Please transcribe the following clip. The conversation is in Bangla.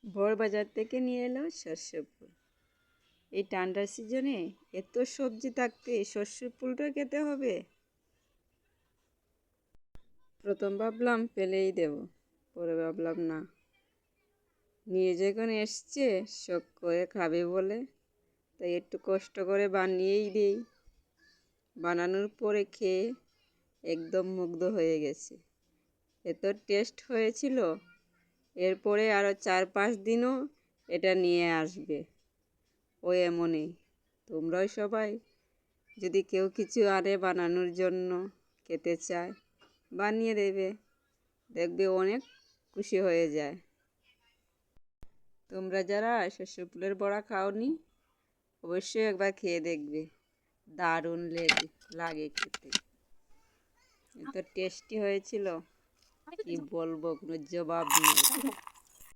বড় বাজার থেকে নিয়ে এলো সর্ষে ফুল। এই ঠান্ডার সিজনে এত সবজি থাকতে সর্ষে ফুলটা খেতে হবে। প্রথম ভাবলাম ফেলেই দেব, পরে ভাবলাম না, নিয়ে যখন এসছে শখ করে খাবে বলে, তাই একটু কষ্ট করে বানিয়েই দিই। বানানোর পরে খেয়ে একদম মুগ্ধ হয়ে গেছে, এত টেস্ট হয়েছিল। এরপরে আরও 4-5 দিনও এটা নিয়ে আসবে। ও এমনই, তোমরাও সবাই যদি কেউ কিছু আনে বানানোর জন্য, খেতে চায়, বানিয়ে দেবে, দেখবে অনেক খুশি হয়ে যায়। তোমরা যারা সর্ষে ফুলের বড়া খাওনি, অবশ্যই একবার খেয়ে দেখবে, দারুণ লাগে খেতে। এত টেস্টি হয়েছিল, কি বলবো, কোনো জবাব নেই।